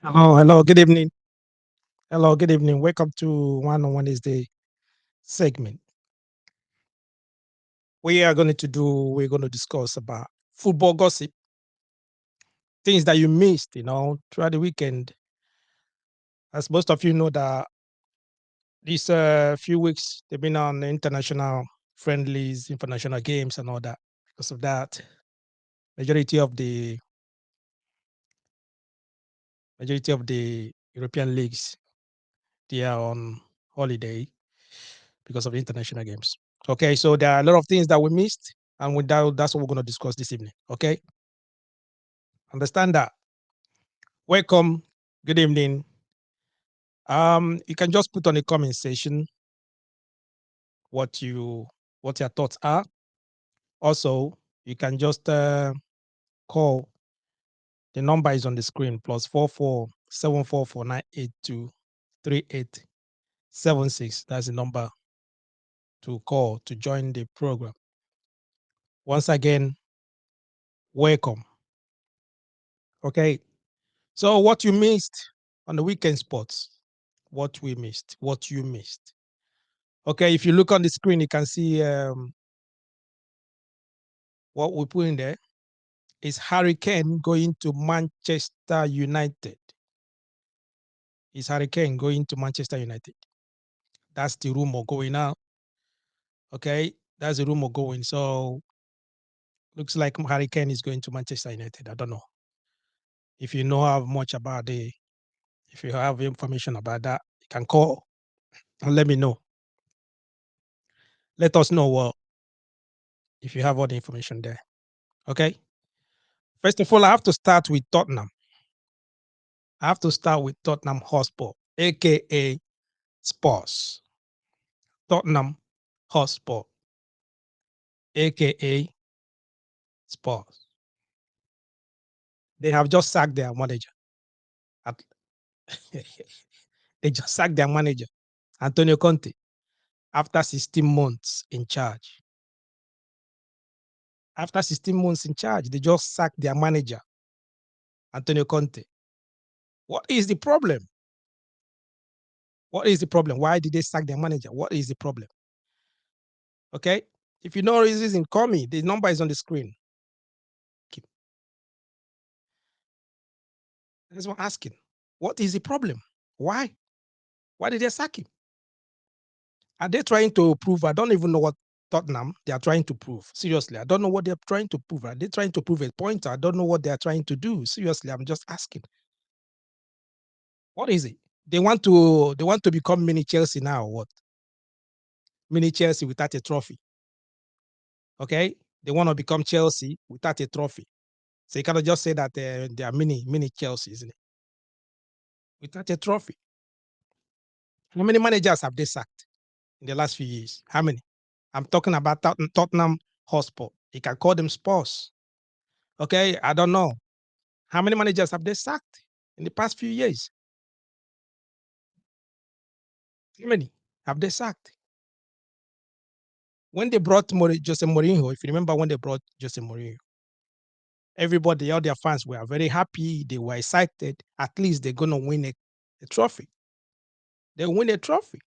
Hello, good evening. Hello, good evening. Welcome to One on Wednesday segment. We're going to discuss about football gossip, things that you missed, throughout the weekend. As most of you know that these few weeks, they've been on international friendlies, international games and all that. Because of that, majority of the majority of the European leagues, they are on holiday because of the international games. Okay, so there are a lot of things that we missed, and with that, that's what we're going to discuss this evening. Okay, understand that. Welcome. Good evening. You can just put on the comment section what you what your thoughts are. Also, you can just call. The number is on the screen: +44 744 982 3876. That's the number to call to join the program. Once again, welcome. Okay. So what you missed on the weekend sports, what we missed, what you missed. Okay, if you look on the screen, you can see what we put in there is Harry Kane going to Manchester United. Is Harry Kane going to Manchester United? That's the rumor going now. Okay, that's the rumor going. So looks like Harry Kane is going to Manchester United. I don't know if you know how much about if you have information about that, you can call and let me know. Let us know if you have all the information there. Okay. First of all, I have to start with Tottenham. I have to start with Tottenham Hotspur, aka Spurs. Tottenham Hotspur, aka Spurs. They have just sacked their manager. At- they just sacked their manager, Antonio Conte, after 16 months in charge. After 16 months in charge, they just sacked their manager, Antonio Conte. What is the problem? What is the problem? Why did they sack their manager? What is the problem? Okay. If you know reason, call me. The number is on the screen. That's what I'm asking. What is the problem? Why? Why did they sack him? Are they trying to prove? I don't even know what Tottenham they are trying to prove. Seriously, I don't know what they're trying to prove. Are they trying to prove a point? I don't know what they are trying to do. Seriously, I'm just asking. What is it? They want to become mini Chelsea now, or what? Mini Chelsea without a trophy. Okay? They want to become Chelsea without a trophy. So you cannot just say that they are mini Chelsea, isn't it? Without a trophy. How many managers have they sacked in the last few years? How many? I'm talking about Tottenham Hotspur. You can call them Spurs. Okay, I don't know. How many managers have they sacked in the past few years? How many have they sacked? When they brought Jose Mourinho, if you remember when they brought Jose Mourinho, everybody, all their fans were very happy. They were excited. At least they're going to win a trophy. They win a trophy.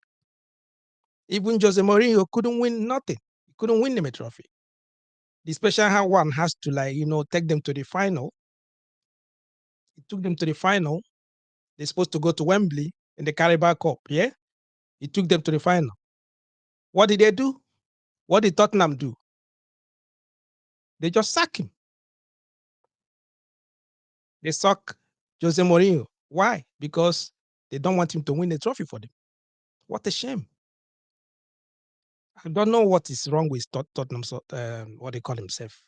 Even Jose Mourinho couldn't win nothing. He couldn't win them a trophy. The special one has to take them to the final. He took them to the final. They're supposed to go to Wembley in the Carabao Cup. Yeah, he took them to the final. What did they do? What did Tottenham do? They just sack him. They suck Jose Mourinho. Why? Because they don't want him to win the trophy for them. What a shame. I don't know what is wrong with Tottenham, what they call himself,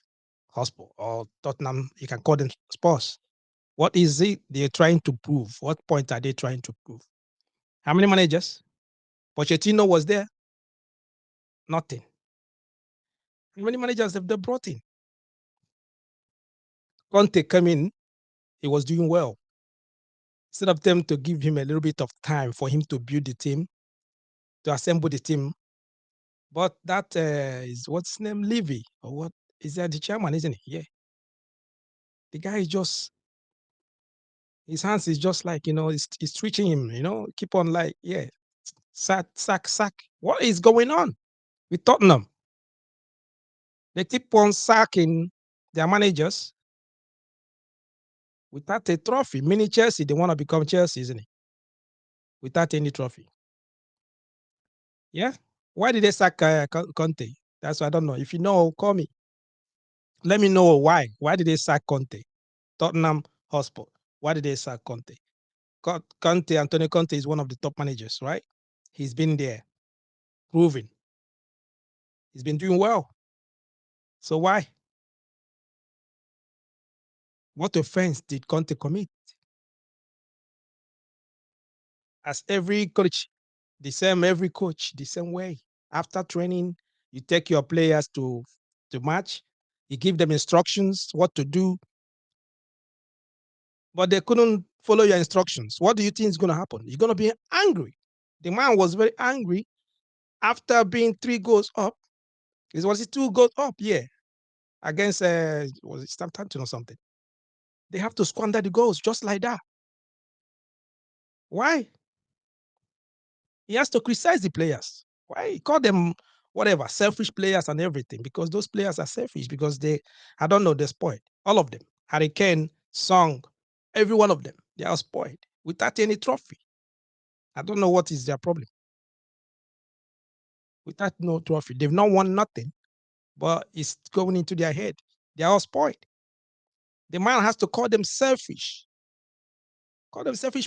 Hotspur or Tottenham. You can call them Spurs. What is it they're trying to prove? What point are they trying to prove? How many managers? Pochettino was there? Nothing. How many managers have they brought in? Conte came in, he was doing well. Instead of them to give him a little bit of time for him to build the team, to assemble the team. But that is what's his name, Levy, or what is that the chairman, isn't it? Yeah. The guy is just His hands is just like, it's twitching him, keep on like, yeah, sack, sack, sack. What is going on with Tottenham? They keep on sacking their managers without a trophy. Mini Chelsea, they want to become Chelsea, isn't it? Without any trophy. Yeah. Why did they sack Conte? That's what I don't know. If you know, call me. Let me know why. Why did they sack Conte? Tottenham Hotspur. Why did they sack Conte? Conte, Antonio Conte is one of the top managers, right? He's been there, proving. He's been doing well. So why? What offense did Conte commit? As every coach, every coach, the same way. After training, you take your players to match, you give them instructions, what to do, but they couldn't follow your instructions. What do you think is going to happen? You're going to be angry. The man was very angry after being 3 goals up. Was it 2 goals up? Yeah, against was it Southampton or something? They have to squander the goals just like that. Why? He has to criticize the players. Why? He call them whatever, selfish players and everything, because those players are selfish because I don't know, they're spoiled. All of them. Harry Kane, Song, every one of them, they are spoiled without any trophy. I don't know what is their problem. Without no trophy, they've not won nothing, but it's going into their head. They are all spoiled. The man has to call them selfish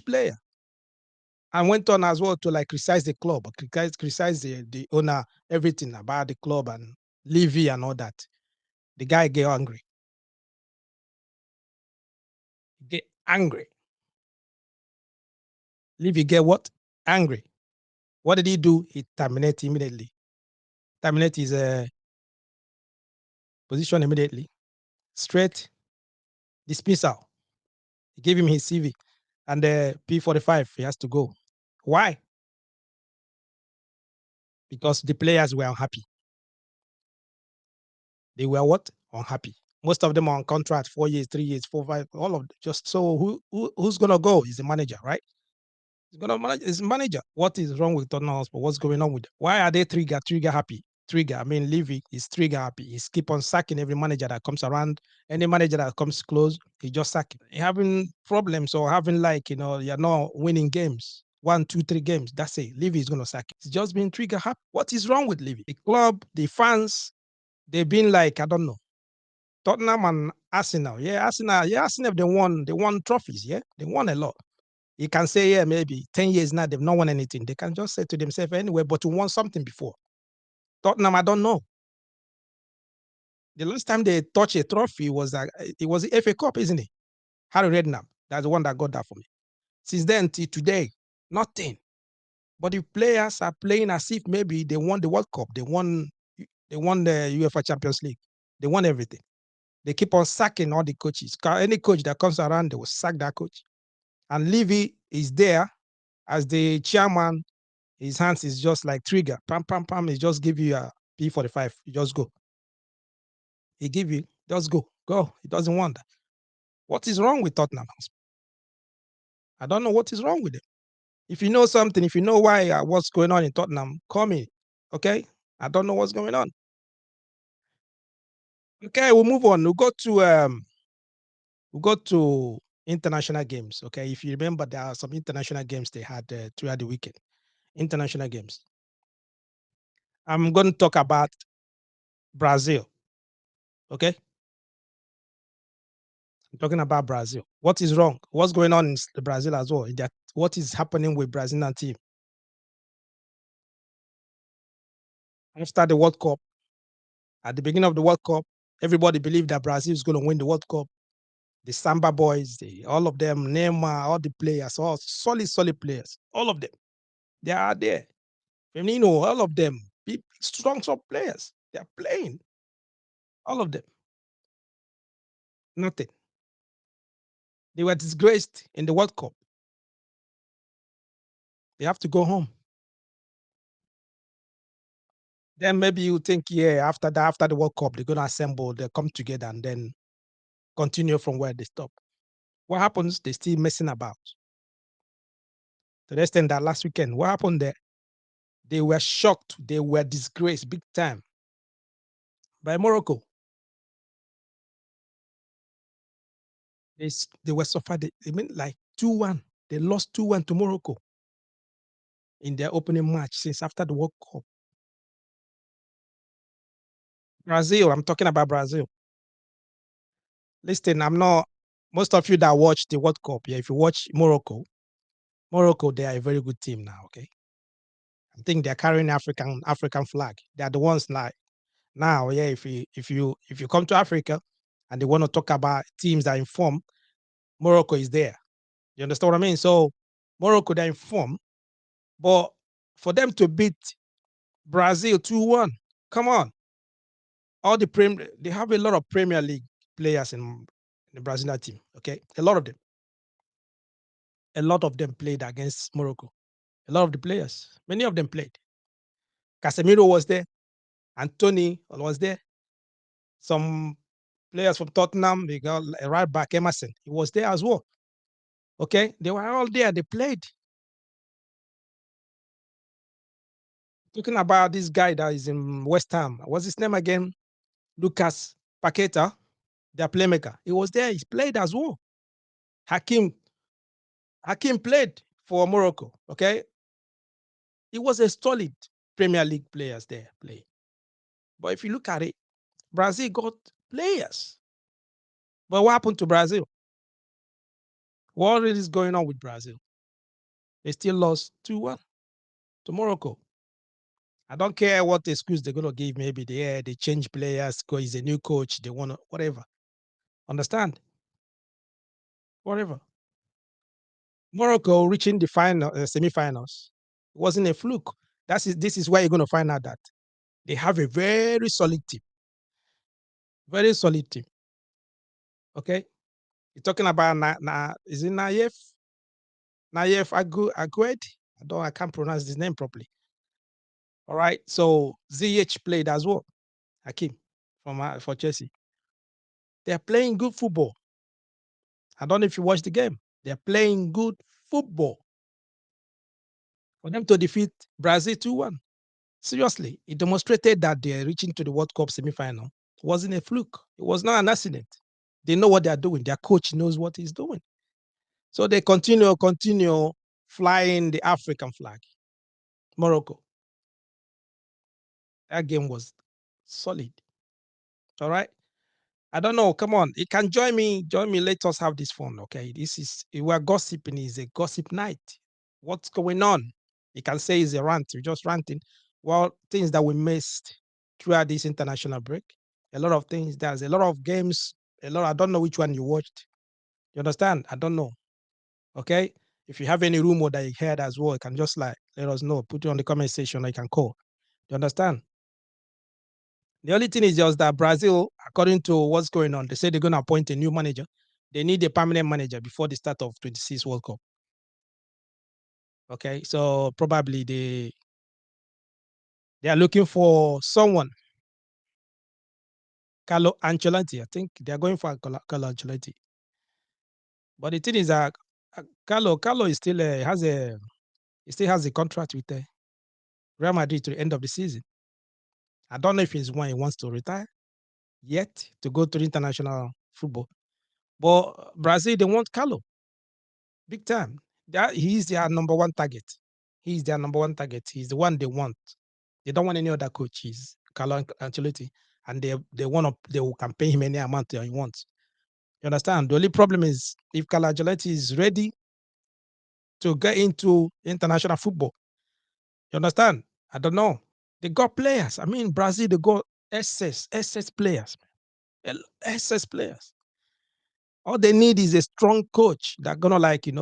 player, and went on as well to like criticize the club, criticize the owner, everything about the club and Levy and all that. The guy get angry. Get angry. Levy get what? Angry. What did he do? He terminate immediately. Terminate his position immediately. Straight dismissal. He gave him his CV and the P45. He has to go. Why? Because the players were unhappy. They were what? Unhappy. Most of them are on contract, 4 years, 3 years, 4, 5, all of them. Just so who's gonna go? Is the manager, right? He's gonna manage. Is manager. What is wrong with Tottenham Hotspur? What's going on with them? Why are they trigger happy? Trigger. I mean, Levy is trigger happy. He's keep on sacking every manager that comes around. Any manager that comes close, he just sack him. Having problems or having like you're not winning games. 1, 2, 3 games. That's it. Levy is gonna sack him. It's just being trigger happy. What is wrong with Levy? The club, the fans, they've been like, I don't know. Tottenham and Arsenal. Yeah, Arsenal. Yeah, Arsenal. They won trophies. Yeah, they won a lot. You can say, yeah, maybe 10 years now, they've not won anything. They can just say to themselves, anyway, but we won something before. Tottenham, I don't know. The last time they touched a trophy was it was the FA Cup, isn't it? Harry Redknapp. That's the one that got that for me. Since then till today, nothing. But the players are playing as if maybe they won the World Cup. They won the UEFA Champions League. They won everything. They keep on sacking all the coaches. Any coach that comes around, they will sack that coach. And Levy is there as the chairman. His hands is just like trigger. Pam, pam, pam. He just give you a P45. You just go. He give you, just go. Go. He doesn't want that. What is wrong with Tottenham? I don't know what is wrong with it. If you know something, if you know why what's going on in Tottenham, call me. Okay? I don't know what's going on. Okay, we'll move on. We'll go to international games. Okay. If you remember, there are some international games they had throughout the weekend. International games. I'm going to talk about Brazil. Okay. I'm talking about Brazil. What is wrong? What's going on in Brazil as well? What is happening with Brazilian team after the World Cup? At the beginning of the World Cup, everybody believed that Brazil is going to win the World Cup. The Samba boys, all of them, Neymar, all the players, all solid players, all of them, they are there. Firmino, all of them, strong players. They are playing, all of them. Nothing. They were disgraced in the World Cup. They have to go home. Then maybe you think, yeah, after that, after the World Cup, they're gonna assemble, they come together and then continue from where they stop. What happens? They still messing about. To the extent that last weekend, what happened there? They were shocked. They were disgraced big time by Morocco. They were suffered. They mean like 2-1. They lost 2-1 to Morocco in their opening match since after the World Cup. Brazil, I'm talking about Brazil. Listen, I'm not, most of you that watch the World Cup, yeah, if you watch Morocco, they are a very good team now, okay? I think they're carrying African flag. They are the ones like now, yeah, if you come to Africa and they want to talk about teams that inform, Morocco is there. You understand what I mean? So Morocco, they're informed, but for them to beat Brazil 2-1, come on. They have a lot of Premier League players in the Brazilian team, okay? A lot of them. A lot of them played against Morocco. A lot of the players, many of them played. Casemiro was there. Anthony was there. Some players from Tottenham, they got a right back, Emerson. He was there as well. Okay, they were all there. They played. Talking about this guy that is in West Ham. What's his name again? Lucas Paqueta, their playmaker. He was there. He played as well. Hakim, Hakim played for Morocco. Okay, he was a solid Premier League players there play. But if you look at it, Brazil got players. But what happened to Brazil? What is going on with Brazil? They still lost 2-1 to Morocco. I don't care what excuse they're going to give. Maybe they change players because he's a new coach. They want to, whatever. Understand? Whatever. Morocco reaching the final, semi-finals wasn't a fluke. This is where you're going to find out that they have a very solid team. Very solid team. Okay? You're talking about, is it Nayef? Nayef Agued? I can't pronounce his name properly. All right. So ZH played as well. Hakim for Chelsea. They're playing good football. I don't know if you watched the game. They're playing good football. For them to defeat Brazil 2-1. Seriously, it demonstrated that they're reaching to the World Cup semi-final. It wasn't a fluke. It was not an accident. They know what they're doing. Their coach knows what he's doing. So they continue flying the African flag. Morocco. That game was solid. All right. I don't know. Come on. You can join me. Join me. Let us have this fun. Okay. We're gossiping. Is a gossip night. What's going on? You can say it's a rant. We're just ranting. Well, things that we missed throughout this international break. A lot of things. There's a lot of games. I don't know which one you watched. You understand? I don't know. Okay. If you have any rumor that you heard as well, you can just like let us know. Put it on the comment section or you can call. You understand? The only thing is just that Brazil, according to what's going on, they say they're going to appoint a new manager. They need a permanent manager before the start of 26 World Cup. Okay, so probably they are looking for someone. Carlo Ancelotti, I think they are going for Carlo Ancelotti. But the thing is that Carlo is still he still has a contract with Real Madrid to the end of the season. I don't know if he's one he wants to retire yet to go to international football. But Brazil, they want Carlo big time. He's their number one target. He's their number one target. He's the one they want. They don't want any other coach. He's Carlo Ancelotti, and they can pay him any amount that he wants. You understand? The only problem is if Carlo Ancelotti is ready to get into international football. You understand? I don't know. They got players. I mean, Brazil, they got SS players, SS players. All they need is a strong coach that gonna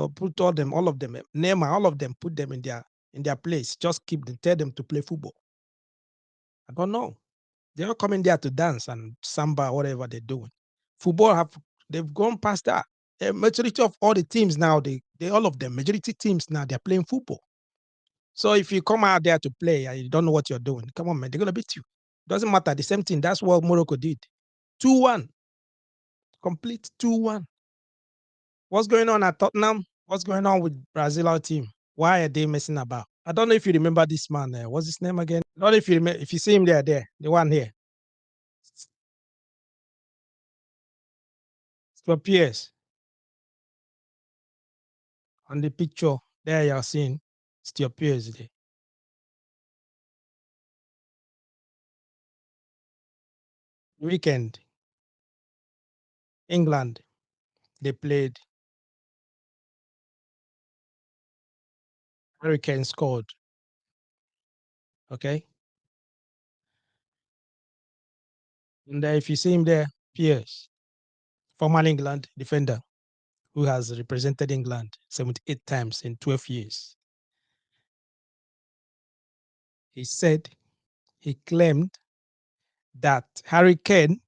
put all of them, Neymar, all of them, put them in their place. Just tell them to play football. I don't know. They're not coming there to dance and samba, whatever they're doing. They've gone past that. A majority of all the teams now, all of them, majority teams now, they're playing football. So if you come out there to play and you don't know what you're doing, come on, man, they're gonna beat you. Doesn't matter. The same thing. That's what Morocco did. 2-1. Complete 2-1. What's going on at Tottenham? What's going on with Brazil team? Why are they messing about? I don't know if you remember this man. What's his name again? I don't know if you remember, if you see him there, the one here. Stuart Pearce on the picture there. You're seeing Stuart Pearce there. Weekend, England, they played. Harry Kane scored. Okay, and if you see him there, Pearce, former England defender who has represented England 78 times in 12 years. He said, he claimed that Harry Kane,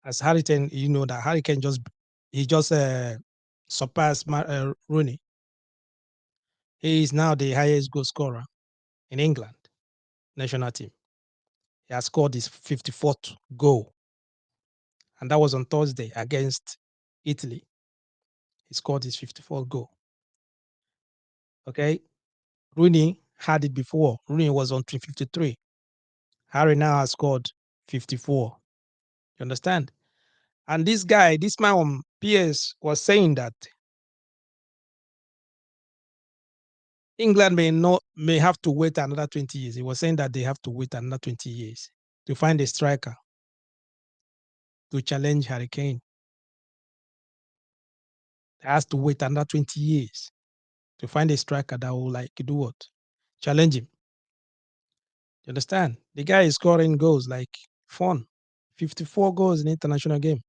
as Harry Kane, you know that Harry Kane just surpassed Rooney. He is now the highest goal scorer in England national team. He has scored his 54th goal, and that was on Thursday against Italy. He scored his 54th goal. Okay, Rooney had it before. Rooney was on 353. Harry now has scored 54. You understand? And this guy, this man on PS was saying that England may have to wait another 20 years. He was saying that they have to wait another 20 years to find a striker to challenge Harry Kane. They has to wait another 20 years to find a striker that will like do what? Challenge him. You understand? The guy is scoring goals like fun. 54 goals in international game.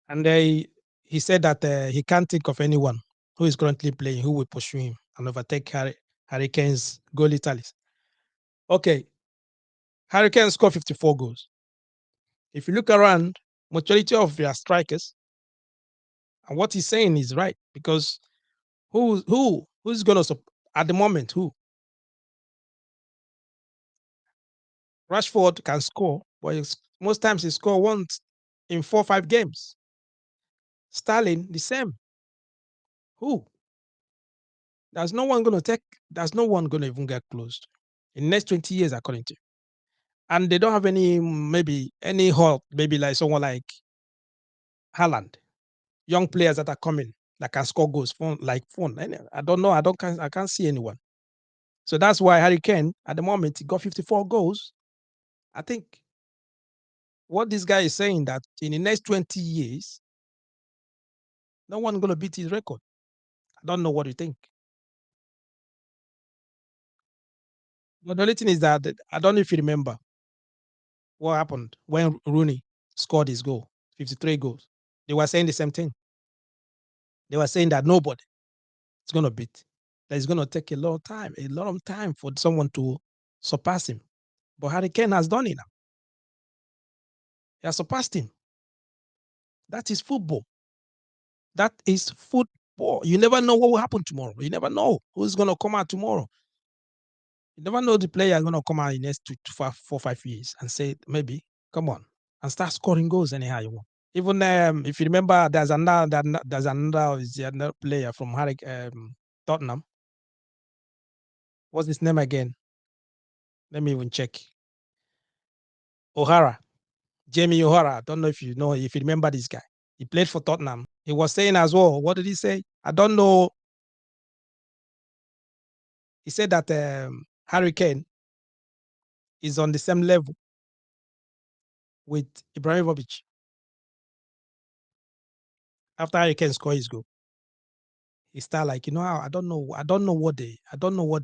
And he said that he can't think of anyone who is currently playing who will pursue him and overtake Harry Kane's goal tallies. Okay, Harry Kane scored 54 goals. If you look around, majority of their strikers, and what he's saying is right, because who's gonna at the moment who Rashford can score, but most times he score once in 4 or 5 games. Sterling the same. Who? There's no one gonna take. There's no one gonna even get close in the next 20 years, according to. And they don't have any maybe any help. Maybe like someone like Haaland, young players that are coming that can score goals fun like fun. I don't know. I can't see anyone. So that's why Harry Kane at the moment he got 54 goals. I think what this guy is saying that in the next 20 years, no one gonna beat his record. I don't know what you think. But the only thing is that I don't know if you remember what happened when Rooney scored his goal, 53 goals. They were saying the same thing. They were saying that nobody is gonna beat. That it's gonna take a lot of time for someone to surpass him. But Harry Kane has done it now. He has surpassed him. That is football. That is football. You never know what will happen tomorrow. You never know who's going to come out tomorrow. You never know the player is going to come out in the next 4 or 5 years and say, maybe, come on, and start scoring goals anyhow you want. Even if you remember, there's another player from Tottenham. What's his name again? Let me even check. O'Hara. Jamie O'Hara. I don't know if you remember this guy. He played for Tottenham. He was saying as well, what did he say? I don't know. He said that Harry Kane is on the same level with Ibrahimovic after Harry Kane scored his goal. He start like, I don't know what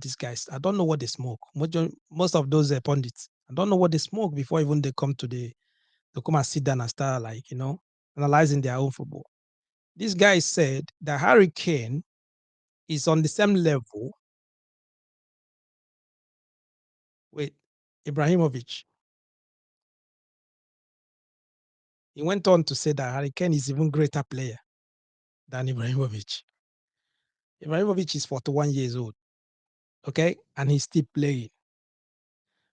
these guys, I don't know what they smoke. Most of those pundits, I don't know what they smoke before even they come to come and sit down and start like, analyzing their own football. This guy said that Harry Kane is on the same level with Ibrahimovic. He went on to say that Harry Kane is even greater player than Ibrahimovic. Ibrahimovic is 41 years old, okay, and he's still playing.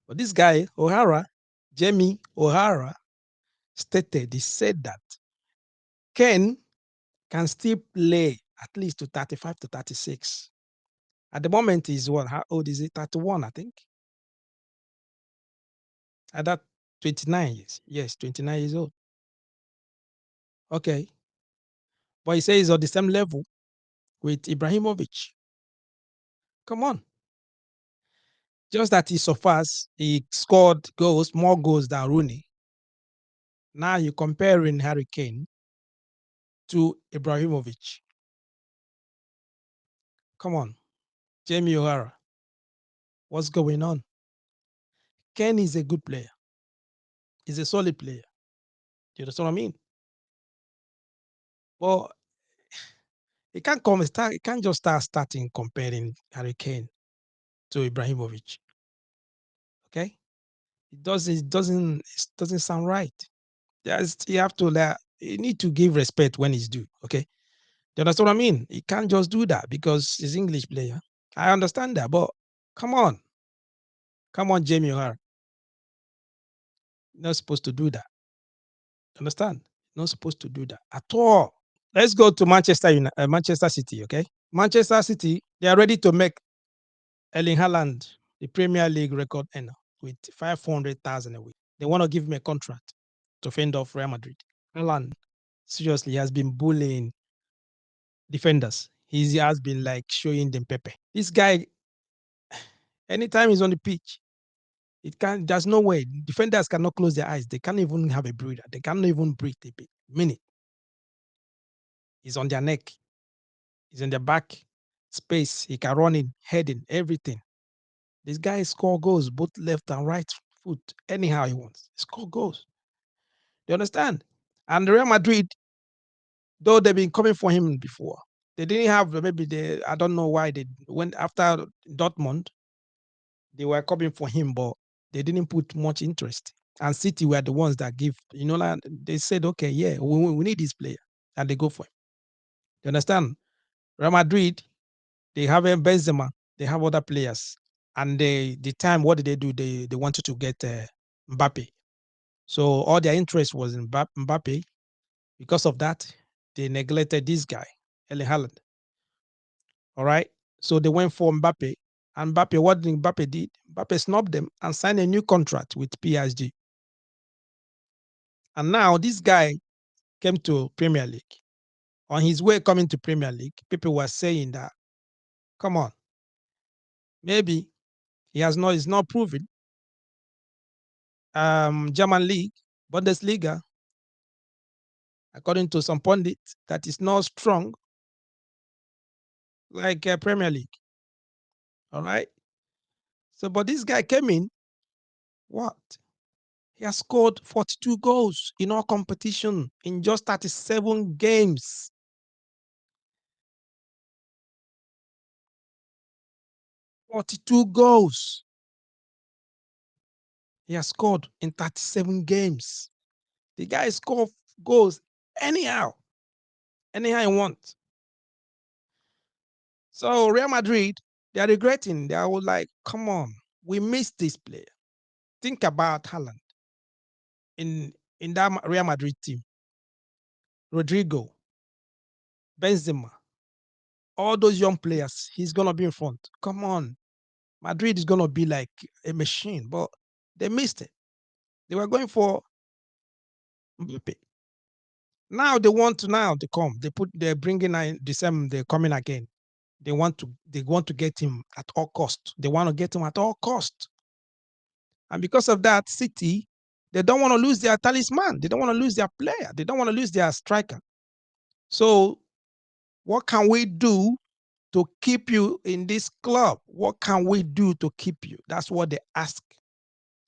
But this guy, O'Hara, Jamie O'Hara, stated, he said that Ken can still play at least to 35 to 36. At the moment, he's what? How old is he? 31, I think. At that 29 years. Yes, 29 years old. Okay. But he says he's on the same level with Ibrahimovic. Come on. Just that he so fast, he scored goals, more goals than Rooney. Now you're comparing Harry Kane to Ibrahimovic. Come on. Jamie O'Hara. What's going on? Kane is a good player. He's a solid player. Do you understand what I mean? Well, he can't come start. He can't just start starting comparing Harry Kane to Ibrahimovic. Okay, it doesn't sound right. Just you have to you need to give respect when it's due. Okay, do you understand what I mean? He can't just do that because he's English player. I understand that, but come on, Jamie O'Hara, you're not supposed to do that. Understand? You're not supposed to do that at all. Let's go to Manchester City. Okay, Manchester City, they are ready to make Erling Haaland the Premier League record earner with 500,000 a week. They want to give him a contract to fend off Real Madrid. Haaland, seriously, has been bullying defenders. He has been like showing them pepe. This guy, anytime he's on the pitch, there's no way. Defenders cannot close their eyes. They can't even have a breather. They can't even breathe a minute. He's on their neck. He's in their back space. He can run in, heading, everything. This guy score goals both left and right foot anyhow he wants. Score goals. Do you understand? And Real Madrid, though they've been coming for him before, they didn't have maybe they. I don't know why they went after Dortmund. They were coming for him, but they didn't put much interest. And City were the ones that give. Like they said, okay, yeah, we need this player, and they go for him. You understand? Real Madrid, they have Benzema, they have other players, and the time what did they do? They wanted to get Mbappe. So all their interest was in Mbappe. Because of that, they neglected this guy, Erling Haaland. All right. So they went for Mbappe. And Mbappe, what did Mbappe did? Mbappe snubbed them and signed a new contract with PSG. And now this guy came to Premier League. On his way coming to Premier League, people were saying that, come on, maybe he's not proven. German League, Bundesliga, according to some pundits, that is not strong like Premier League. All right. So, but this guy came in, what? He has scored 42 goals in all competition in just 37 games. 42 goals. He has scored in 37 games. The guy scores goals anyhow he wants. So Real Madrid, they are regretting. They are like, come on, we missed this player. Think about Haaland in that Real Madrid team. Rodrigo, Benzema, all those young players, he's gonna be in front. Come on, Madrid is gonna be like a machine, but they missed it. They were going for Mbappe. Now they want to come. They're bringing in the same. They're coming again. They want to get him at all cost. They want to get him at all cost. And because of that, City, they don't want to lose their talisman. They don't want to lose their player. They don't want to lose their striker. So what can we do to keep you in this club? What can we do to keep you? That's what they ask.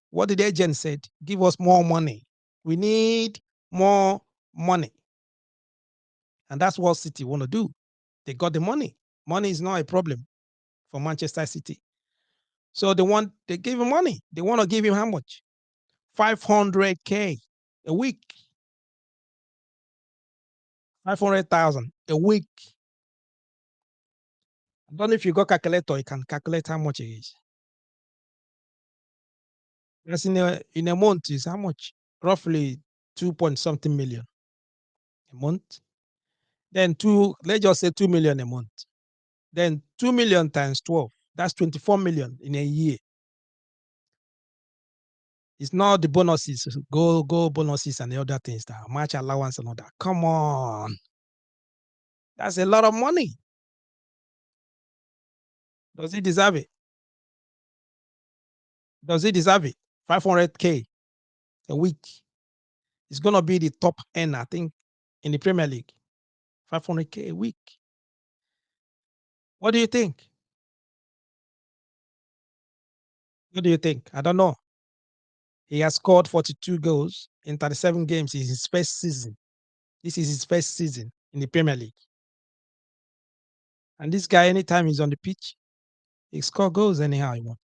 What did the agent said? Give us more money. We need more money. And that's what City want to do. They got the money. Money is not a problem for Manchester City. So they give him money. They want to give him how much? 500K a week. 500,000 a week. I don't know if you got calculator, you can calculate how much it is. That's in a month is how much? Roughly 2 point something million a month. Then let's just say 2 million a month. Then 2 million times 12, that's 24 million in a year. It's not the bonuses, go bonuses and the other things, that match allowance and all that. Come on. That's a lot of money. Does he deserve it? Does he deserve it? 500K a week. It's going to be the top end, I think, in the Premier League. 500K a week. What do you think? What do you think? I don't know. He has scored 42 goals in 37 games. It's his first season. This is his first season in the Premier League. And this guy, anytime he's on the pitch, he scores goals anyhow he wants.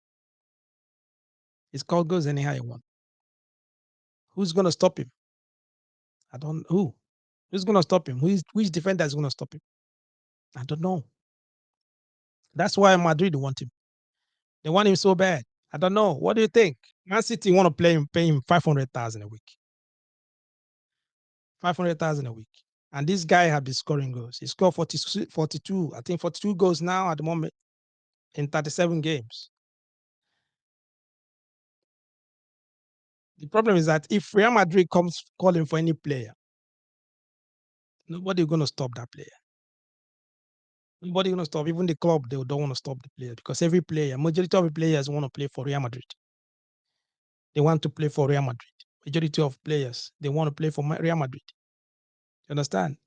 He scores goals anyhow he wants. Who's going to stop him? I don't know. Who's going to stop him? Which defender is going to stop him? I don't know. That's why Madrid want him. They want him so bad. I don't know. What do you think? Man City want to pay him 500,000 a week. 500,000 a week. And this guy has been scoring goals. He scored 42, I think 42 goals now at the moment in 37 games. The problem is that if Real Madrid comes calling for any player, nobody is going to stop that player. Nobody going to stop. Even the club, they don't want to stop the player, because every player, majority of the players want to play for Real Madrid. They want to play for Real Madrid. Majority of players, they want to play for Real Madrid. You understand?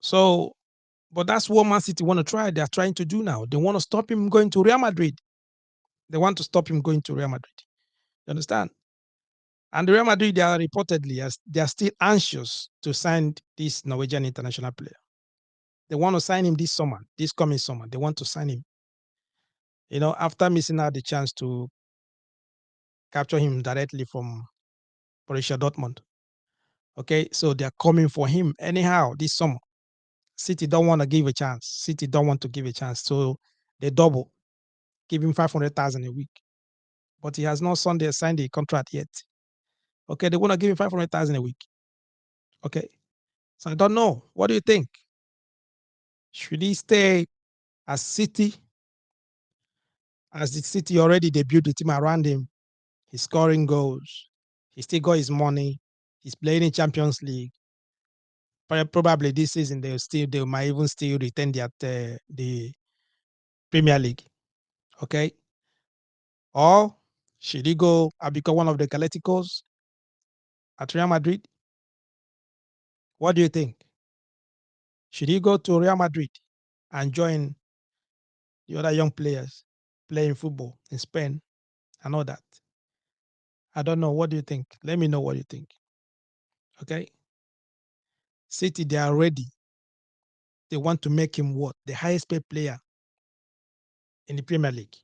So, but that's what Man City want to try. They're trying to do now. They want to stop him going to Real Madrid. They want to stop him going to Real Madrid. You understand? And Real Madrid, they are reportedly, they are still anxious to sign this Norwegian international player. They want to sign him this coming summer. They want to sign him. After missing out the chance to capture him directly from Borussia Dortmund. Okay, so they're coming for him anyhow this summer. City don't want to give a chance. City don't want to give a chance. So they double, give him 500,000 a week. But he has not signed the contract yet. Okay, they want to give him 500,000 a week. Okay, so I don't know. What do you think? Should he stay as City? As the City already debuted the team around him, he's scoring goals. He still got his money. He's playing in Champions League. Probably this season they might even still retain the Premier League. Okay, or should he go and become one of the Galacticos at Real Madrid? What do you think? Should he go to Real Madrid and join the other young players playing football in Spain and all that? I don't know. What do you think? Let me know what you think. Okay. City, they are ready. They want to make him what? The highest paid player in the Premier League.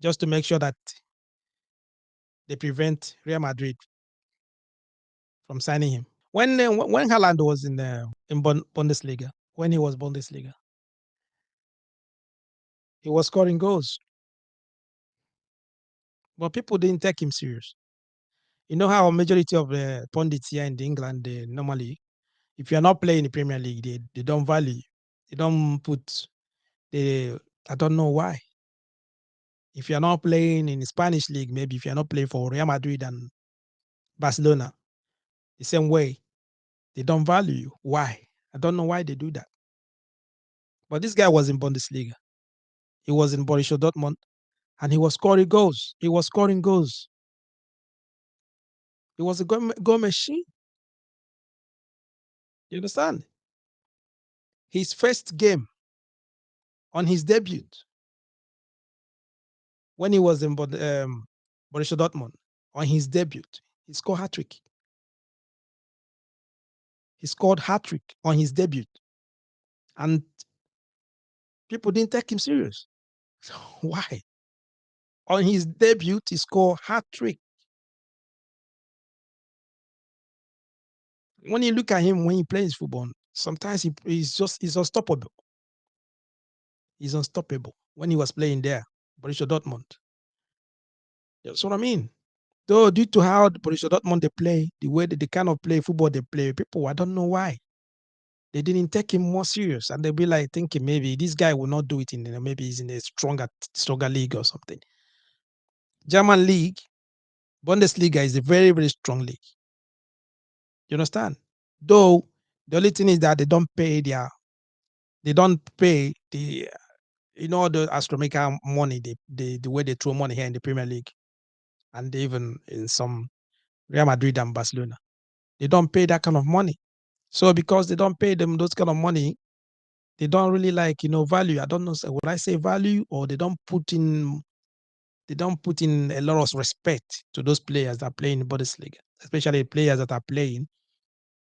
Just to make sure that they prevent Real Madrid from signing him. When Haaland was in Bundesliga, when he was Bundesliga, he was scoring goals. But people didn't take him serious. You know how a majority of the pundits here in England, they normally, if you're not playing the Premier League, they don't value you. They don't put, I don't know why. If you're not playing in the Spanish league, maybe if you're not playing for Real Madrid and Barcelona, the same way, they don't value you. Why? I don't know why they do that. But this guy was in Bundesliga. He was in Borussia Dortmund, and he was scoring goals. He was scoring goals. He was a goal machine. You understand? His first game on his debut, when he was in Borussia Dortmund, on his debut, he scored hat-trick. He scored hat-trick on his debut. And people didn't take him serious. So why? On his debut, he scored hat-trick. When you look at him when he plays football, sometimes he's unstoppable. He's unstoppable when he was playing there, Borussia Dortmund. That's what I mean. Though due to how the Borussia Dortmund they play, the way that the kind of play football they play, people I don't know why they didn't take him more serious, and they'll be like thinking maybe this guy will not do it in maybe he's in a stronger league or something. German league, Bundesliga is a very strong league. You understand? Though the only thing is that they don't pay the the astronomical money the way they throw money here in the Premier League and even in some Real Madrid and Barcelona. They don't pay that kind of money. So because they don't pay them those kind of money, they don't really like value. I don't know. Would I say value, or they don't put in a lot of respect to those players that play in the Bundesliga, especially players that are playing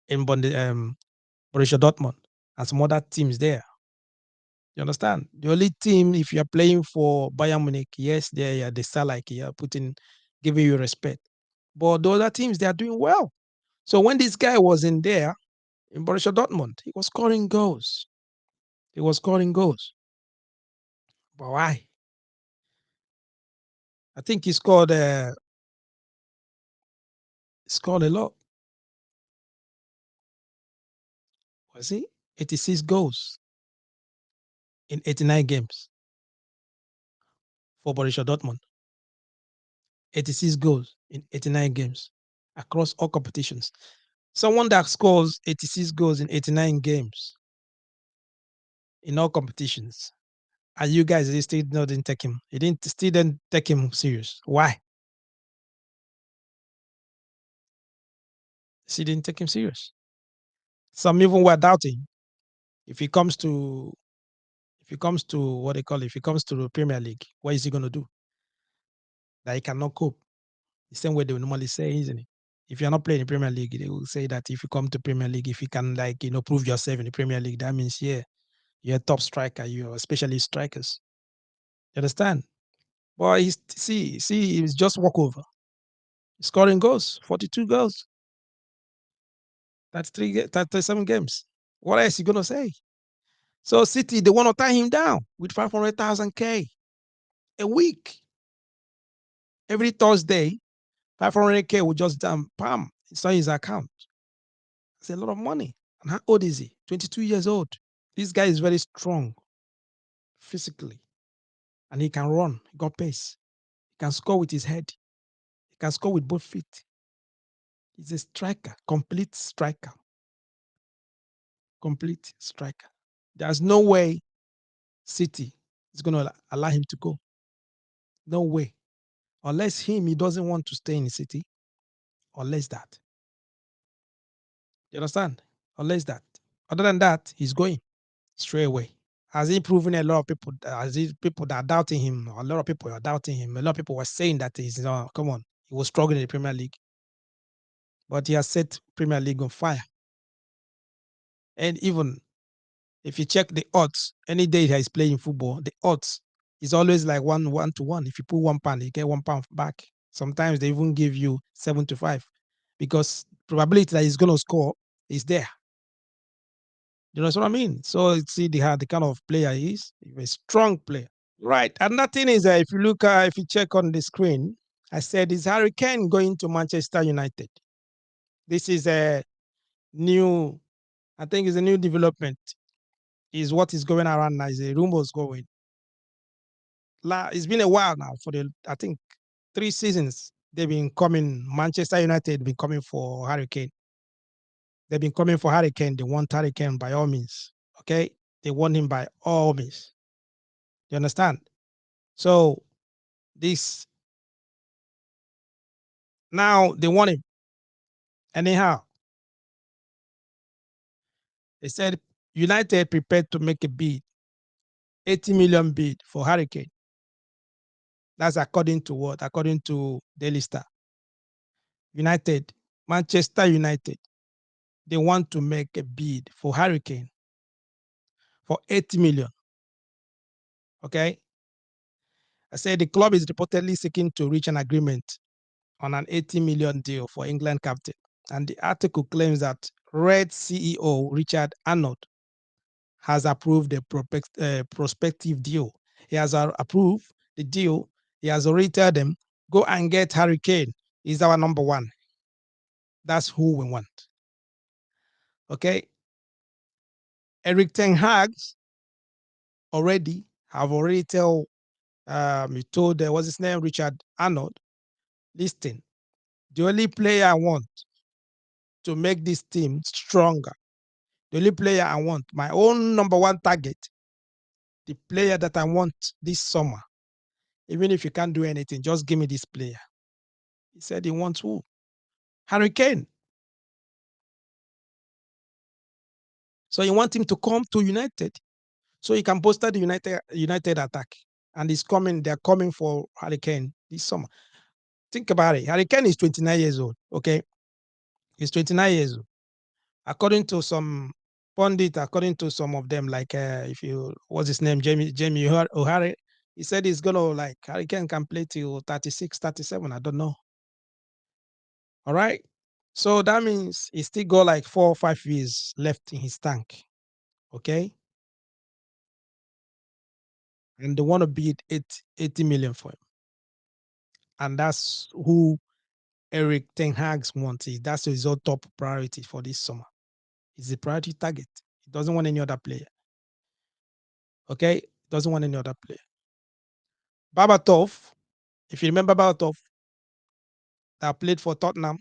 in Borussia Dortmund and some other teams there. You understand? The only team, if you're playing for Bayern Munich, yes, they start like giving you respect. But the other teams, they are doing well. So when this guy was in there in Borussia Dortmund, he was scoring goals. He was scoring goals. But why? I think he scored a lot. Was he? 86 goals in 89 games for Borussia Dortmund. 86 goals in 89 games across all competitions. Someone that scores 86 goals in 89 games in all competitions, and you guys didn't take him. You didn't take him serious. Why? She didn't take him serious. Some even were doubting if he comes to what they call it, if he comes to the Premier League, what is he going to do? That he cannot cope. The same way they would normally say, isn't it? If you're not playing in the Premier League, they will say that if you come to Premier League, if you can prove yourself in the Premier League, that means you're a top striker, you're especially strikers. You understand? But he's just walkover. Scoring goals, 42 goals. That's 37 games. What else you gonna say? So City, they want to tie him down with 500,000 K a week. Every Thursday, 500K will just pam, it's on his account. It's a lot of money. And how old is he? 22 years old. This guy is very strong physically. And he can run. He got pace. He can score with his head. He can score with both feet. He's a striker, complete striker. Complete striker. There's no way City is going to allow him to go. No way. Unless he doesn't want to stay in the City. Unless that. You understand? Unless that. Other than that, he's going straight away. Has he proven a lot of people? Has he people that are doubting him? A lot of people are doubting him. A lot of people were saying that he's come on, he was struggling in the Premier League, but he has set Premier League on fire. And even if you check the odds, any day he's playing football, the odds is always like 1-1. If you put £1, you get £1 back. Sometimes they even give you 7-5 because probability that he's going to score is there. You know what I mean? So see the kind of player he is. He's a strong player. Right. Another thing is if you check on the screen, I said, is Harry Kane going to Manchester United? This is a new, I think it's a new development. Is what is going around now. Is the rumors going. It's been a while now I think 3 seasons they've been coming. Manchester United been coming for Harry Kane. They've been coming for Harry Kane. They want Harry Kane by all means. Okay, they want him by all means. You understand? So this now they want him. Anyhow, they said United prepared to make a bid, 80 million bid for Harry Kane. That's according to what? According to Daily Star. United, Manchester United, they want to make a bid for Harry Kane for 80 million. Okay. I said the club is reportedly seeking to reach an agreement on an 80 million deal for England captain. And the article claims that Reds CEO Richard Arnold has approved the prospective deal. He has approved the deal. He has already told them, go and get Harry Kane. He's our number one. That's who we want. Okay. Erik Ten Hag already have already he told what's his name, Richard Arnold, listen, the only player I want to make this team stronger, the only player I want, my own number one target, the player that I want this summer, even if you can't do anything, just give me this player. He said he wants who? Harry Kane. So you want him to come to United so he can bolster the United attack. And they're coming for Harry Kane this summer. Think about it. Harry Kane is 29 years old. Okay. He's 29 years old. According to some pundit, according to some of them, like what's his name, Jamie O'Hara, he said he's gonna like Harry Kane can play till 36, 37. I don't know. All right. So that means he still got like 4 or 5 years left in his tank. Okay. And they want to bid 80 million for him. And that's who Erik Ten Hag wants. That's his own top priority for this summer. It's a priority target. He doesn't want any other player. Okay? Doesn't want any other player. Babatov, if you remember Babatov, that played for Tottenham,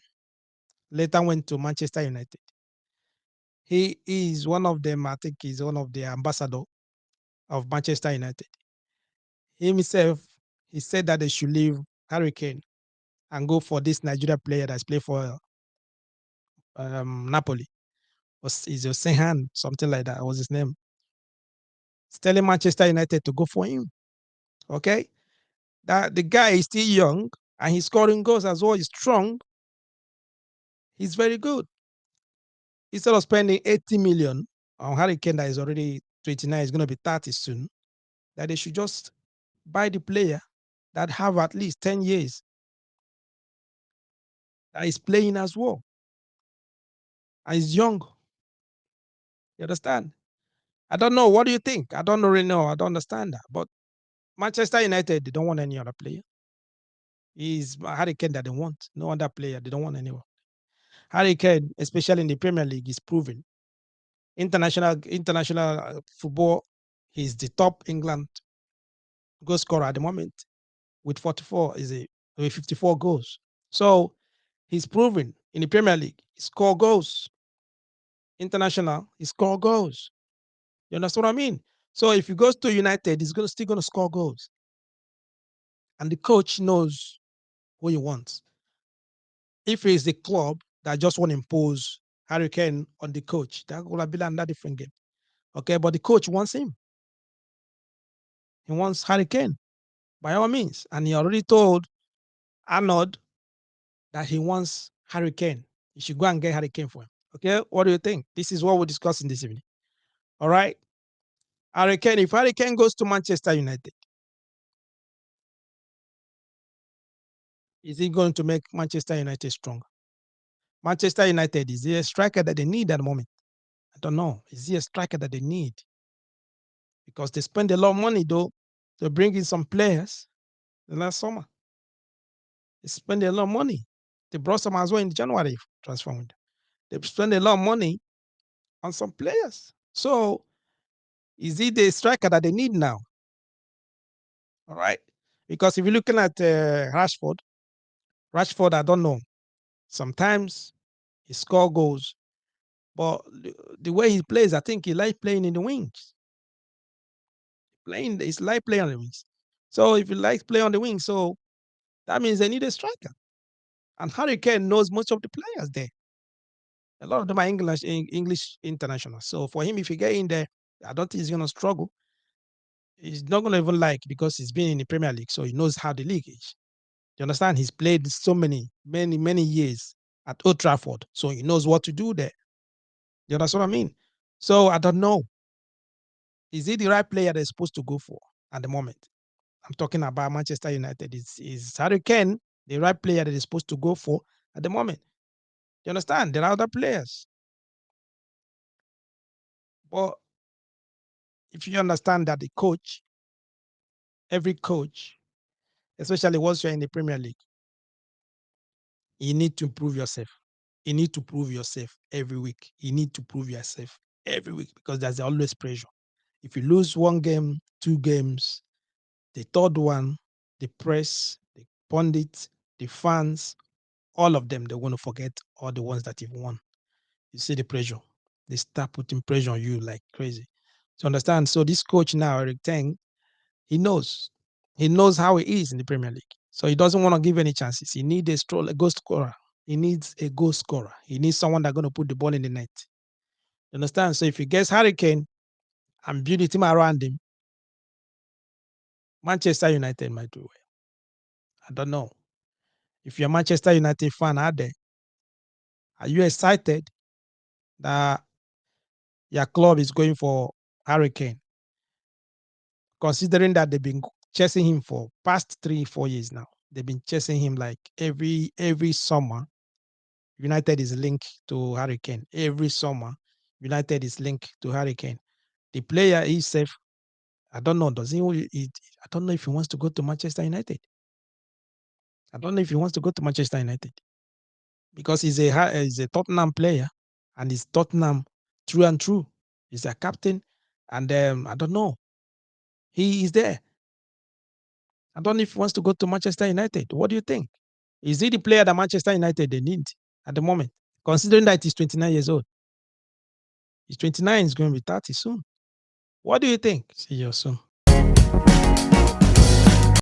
later went to Manchester United. He is one of them, I think he's one of the ambassador of Manchester United. Himself, he said that they should leave Harry Kane and go for this Nigeria player that's played for Napoli. Is your Sehan, something like that was his name. He's telling Manchester United to go for him. Okay? That the guy is still young and he's scoring goals as well. He's strong. He's very good. Instead of spending 80 million on Harry Kane that is already 29, is going to be 30 soon, that they should just buy the player that have at least 10 years that is playing as well. And he's young. You understand? I don't know. What do you think? I don't really know. I don't understand that. But Manchester United, they don't want any other player. He's Harry Kane that they want. No other player. They don't want anyone. Harry Kane, especially in the Premier League, is proven. International football, he's the top England goal scorer at the moment with 44 is a with 54 goals. So he's proven in the Premier League. He score goals. International, he score goals. You understand what I mean? So if he goes to United, he's still gonna score goals. And the coach knows who he wants. If it's the club that just want to impose Harry Kane on the coach, that will be another different game. Okay, but the coach wants him. He wants Harry Kane by all means. And he already told Arnold that he wants Harry Kane. You should go and get Harry Kane for him. Okay, what do you think? This is what we're discussing this evening. All right. Harry Kane, if Harry Kane goes to Manchester United, is he going to make Manchester United stronger? Manchester United, is he a striker that they need at the moment? I don't know. Is he a striker that they need? Because they spend a lot of money, though, to bring in some players the last summer. They spend a lot of money. They brought some as well in January transfer window. They spend a lot of money on some players. So is he the striker that they need now? All right. Because if you're looking at Rashford, I don't know. Sometimes he score goals, but the way he plays, I think he likes playing in the wings. He's like playing on the wings. So if he likes playing on the wings, so that means they need a striker. And Harry Kane knows most of the players there. A lot of them are English internationals. So for him, if he get in there, I don't think he's gonna struggle. He's not gonna even like because he's been in the Premier League, so he knows how the league is. You understand? He's played so many years at Old Trafford, so he knows what to do there. You understand what I mean? So I don't know. Is he the right player they're supposed to go for at the moment? I'm talking about Manchester United. Is Harry Kane the right player that they're supposed to go for at the moment? You understand? There are other players. But if you understand that the coach, every coach, especially once you're in the Premier League, You need to improve yourself. You need to prove yourself every week. You need to prove yourself every week because there's always pressure. If you lose one game, 2 games, the third one, the press, the pundits, the fans, all of them, they want to forget all the ones that you've won. You see the pressure. They start putting pressure on you like crazy. So understand? So this coach now, Erik Ten, he knows. He knows how it is in the Premier League. So he doesn't want to give any chances. He needs a goal scorer. He needs a goal scorer. He needs someone that's going to put the ball in the net. You understand? So if he gets Harry Kane and build a team around him, Manchester United might do well. I don't know. If you're a Manchester United fan out there, are you excited that your club is going for Harry Kane? Considering that they've been chasing him for past 3, 4 years now. They've been chasing him like every summer. United is linked to Harry Kane. Every summer, United is linked to Harry Kane. The player himself, I don't know. I don't know if he wants to go to Manchester United. I don't know if he wants to go to Manchester United because he's a Tottenham player and he's Tottenham true and true. He's a captain, and I don't know. He is there. I don't know if he wants to go to Manchester United. What do you think? Is he the player that Manchester United they need at the moment? Considering that he's 29 years old. He's 29, he's going to be 30 soon. What do you think? See you soon.